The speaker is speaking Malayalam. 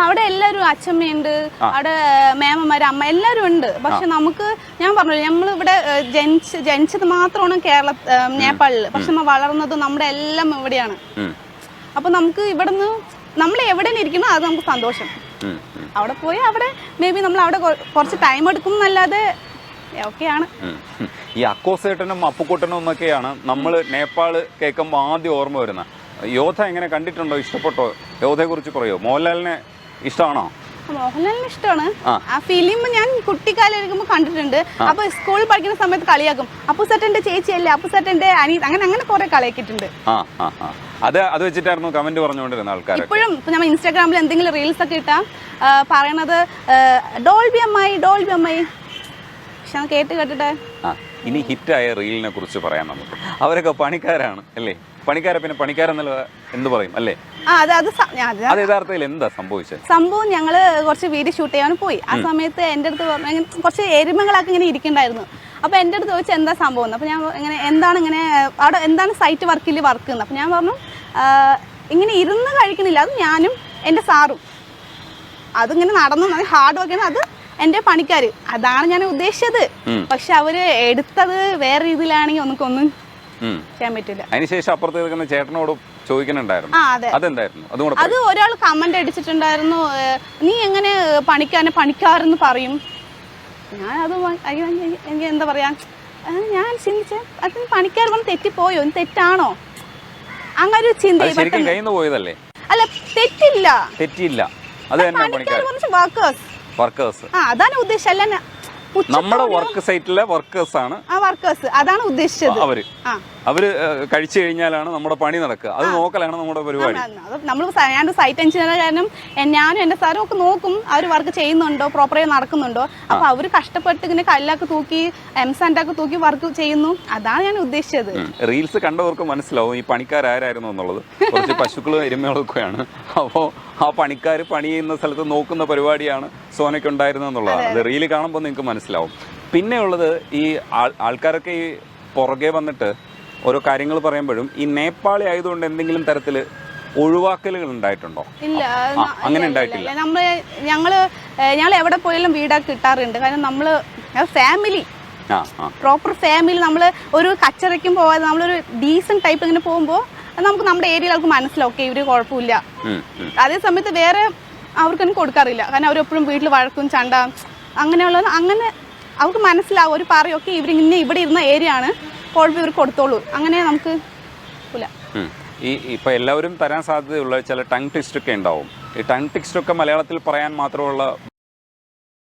അവിടെ എല്ലാവരും അച്ഛമ്മയുണ്ട്, അവിടെ മേമമാര്, അമ്മ എല്ലാവരും ഉണ്ട്. പക്ഷെ നമുക്ക് ഞാൻ പറഞ്ഞു നമ്മളിവിടെ ജനിച്ചത് മാത്രമാണ് നേപ്പാളിൽ. പക്ഷെ നമ്മൾ വളർന്നത് നമ്മുടെ എല്ലാം ഇവിടെയാണ്. അപ്പൊ നമുക്ക് ഇവിടുന്ന് നമ്മൾ എവിടെ ഇരിക്കണം അത് നമുക്ക് സന്തോഷം. അവിടെ പോയി അവിടെ മേ ബി നമ്മൾ അവിടെ കുറച്ച് ടൈം എടുക്കും എന്നല്ലാതെ ഓക്കെയാണ്. ഈ അക്കോസേട്ടനും അപ്പുക്കുട്ടനും എന്നൊക്കെയാണ് നമ്മൾ നേപ്പാള് കേൾക്കുമ്പോൾ ആദ്യം ഓർമ്മ വരുന്നത്. യോധ എങ്ങനെ കണ്ടിട്ടുണ്ടോ, ഇഷ്ടപ്പെട്ടോ? യോധയെ കുറിച്ച് പറയോ? മോഹൻലാലിനെ ഇഷ്ടമാണോ? മോഹൻലാലിന് ഇഷ്ടമാണ്. ആ ഫിലിം ഞാൻ കുട്ടിക്കാലം ഇരിക്കുമ്പോൾ കണ്ടിട്ടുണ്ട്. അപ്പൊ സ്കൂളിൽ പഠിക്കുന്ന സമയത്ത് കളിയാക്കും, അപ്പുസേട്ടന്റെ ചേച്ചിയല്ലേ, അപ്പുസേട്ടന്റെ അനിയൻ, അങ്ങനെ കുറെ കളിയാക്കിയിട്ടുണ്ട്. അത് വെച്ചിട്ടായിരുന്നു കമന്റ് പറഞ്ഞുകൊണ്ടിരുന്ന ആൾക്കാർ. ഇപ്പോഴും നമ്മൾ ഇൻസ്റ്റാഗ്രാമിൽ എന്തെങ്കിലും റീൽസ് ഒക്കെ ഇട്ടാ പറയണത് ഡോൾബി അമ്മായി. പക്ഷെ കേട്ട് കേട്ടിട്ട് ഇനി ഹിറ്റായ റീലിനെ കുറിച്ച് പറയാൻ നമുക്ക്. അവരൊക്കെ പണിക്കാരാണ് അല്ലേ? പണിക്കാരെ പിന്നെ പണിക്കാരെന്നല്ല എന്ത് പറയും അല്ലേ? അത് യഥാർത്ഥത്തിൽ എന്താ സംഭവിച്ചത്? സംഭവം ഞങ്ങള് കുറച്ച് വീഡിയോ ഷൂട്ട് ചെയ്യാൻ പോയി. ആ സമയത്ത് എൻ്റെ അടുത്ത് പറഞ്ഞു കുറച്ച് എരുമകളൊക്കെ ഇങ്ങനെ ഇരിക്കണ്ടായിരുന്നു. അപ്പൊ എൻ്റെ അടുത്ത് ചോദിച്ചാൽ എന്താ സംഭവം. അപ്പൊ ഞാൻ ഇങ്ങനെ അവിടെ എന്താണ് സൈറ്റ് വർക്കിൽ വർക്ക് എന്ന്. അപ്പൊ ഞാൻ പറഞ്ഞു ഇങ്ങനെ ഇരുന്ന് കഴിക്കണില്ല, അത് ഞാനും എൻ്റെ സാറും അതിങ്ങനെ നടന്നു ഹാർഡ് വർക്ക് ചെയ്യുന്നത്, അത് എൻ്റെ പണിക്കാര്, അതാണ് ഞാൻ ഉദ്ദേശിച്ചത്. പക്ഷെ അവര് എടുത്തത് വേറെ രീതിയിലാണെങ്കിൽ ഒന്നും ചെയ്യാൻ പറ്റില്ല. അതിനുശേഷം അപ്പുറത്ത് ചേട്ടനോട് ചോദിക്കുന്നുണ്ടായിരുന്നു, അത് ഒരാൾ കമന്റ് അടിച്ചിട്ടുണ്ടായിരുന്നു, നീ എങ്ങനെ പണിക്കാരെന്ന് പറയും. ഞാൻ അത് എനിക്ക് എന്താ പറയാ, ഞാൻ ചിന്തിച്ച അത് പണിക്കാർ പറഞ്ഞ് തെറ്റിപ്പോയോ, തെറ്റാണോ, അങ്ങനെ ഒരു ചിന്ത. അല്ല, തെറ്റില്ല, അത് വർക്കേഴ്സ് അതാണ് ഉദ്ദേശം. അല്ല നമ്മുടെ വർക്ക് സൈറ്റിലെ വർക്കേഴ്സ് ആണ്, അതാണ് ഉദ്ദേശിച്ചത്. അവര് കഴിച്ചു കഴിഞ്ഞാലാണ് നമ്മുടെ പണി നടക്കുക, അത് നോക്കലാണ് നമ്മുടെ പരിപാടി. നമ്മൾ ഞാൻ സൈറ്റ് എഞ്ചിനീയർ കാരണം ഞാനും എന്റെ സാറും ഒക്കെ നോക്കും അവർ വർക്ക് ചെയ്യുന്നുണ്ടോ, പ്രോപ്പറായി നടക്കുന്നുണ്ടോ. അപ്പൊ അവര് കഷ്ടപ്പെട്ട് ഇങ്ങനെ കല്ലൊക്കെ തൂക്കി എംസാൻഡൊക്കെ തൂക്കി വർക്ക് ചെയ്യുന്നു, അതാണ് ഞാൻ ഉദ്ദേശിച്ചത്. റീൽസ് കണ്ടവർക്ക് മനസ്സിലാവും ഈ പണിക്കാരായിരുന്നു എന്നുള്ളത്. കുറച്ച് പശുക്കളും എരുമകളൊക്കെയാണ്. അപ്പോ ആ പണിക്കാർ പണി ചെയ്യുന്ന സ്ഥലത്ത് നോക്കുന്ന പരിപാടിയാണ് സോനയ്ക്ക് ഉണ്ടായിരുന്നെന്നുള്ളതാണ്. അത് റീല് കാണുമ്പോൾ നിങ്ങൾക്ക് മനസ്സിലാവും. പിന്നെ ഉള്ളത് ഈ ആൾക്കാരൊക്കെ ഈ പുറകെ വന്നിട്ട് ഓരോ കാര്യങ്ങൾ പറയുമ്പോഴും ഈ നേപ്പാളി ആയതുകൊണ്ട് എന്തെങ്കിലും തരത്തില് ഒഴിവാക്കലുകൾ ഉണ്ടായിട്ടുണ്ടോ? ഇല്ല, അങ്ങനെ ഉണ്ടായിട്ടില്ല. ഞങ്ങൾ എവിടെ പോയാലും വീടൊക്കെ കിട്ടാറുണ്ട്. കാരണം നമ്മള് ഫാമിലി, പ്രോപ്പർ ഫാമിലി, നമ്മള് ഒരു കച്ചറയ്ക്കും പോവാതെ നമ്മളൊരു ഡീസന്റ് ടൈപ്പ് ഇങ്ങനെ പോകുമ്പോൾ നമുക്ക് നമ്മുടെ ഏരിയയിൽ അവർക്ക് മനസ്സിലാവും, ഓക്കെ ഇവര് കുഴപ്പമില്ല. അതേ സമയത്ത് വേറെ അവർക്കൊന്നും കൊടുക്കാറില്ല. കാരണം അവരെപ്പോഴും വീട്ടിൽ വഴക്കും ചണ്ട അങ്ങനെയുള്ളത്, അങ്ങനെ അവർക്ക് മനസ്സിലാവും. അവർ പറയും ഓക്കെ ഇവരിങ്ങനെ ഇവിടെ ഇരുന്ന ഏരിയ ആണ്, കുഴപ്പം ഇവർ കൊടുത്തോളൂ, അങ്ങനെ നമുക്ക് ഇപ്പൊ എല്ലാവരും തരാൻ സാധ്യതയുള്ള ചില ടങ് ട്വിസ്റ്റ് ഒക്കെ ഉണ്ടാവും. ഈ ടങ് ട്വിസ്റ്റ് ഒക്കെ മലയാളത്തിൽ പറയാൻ മാത്രമുള്ള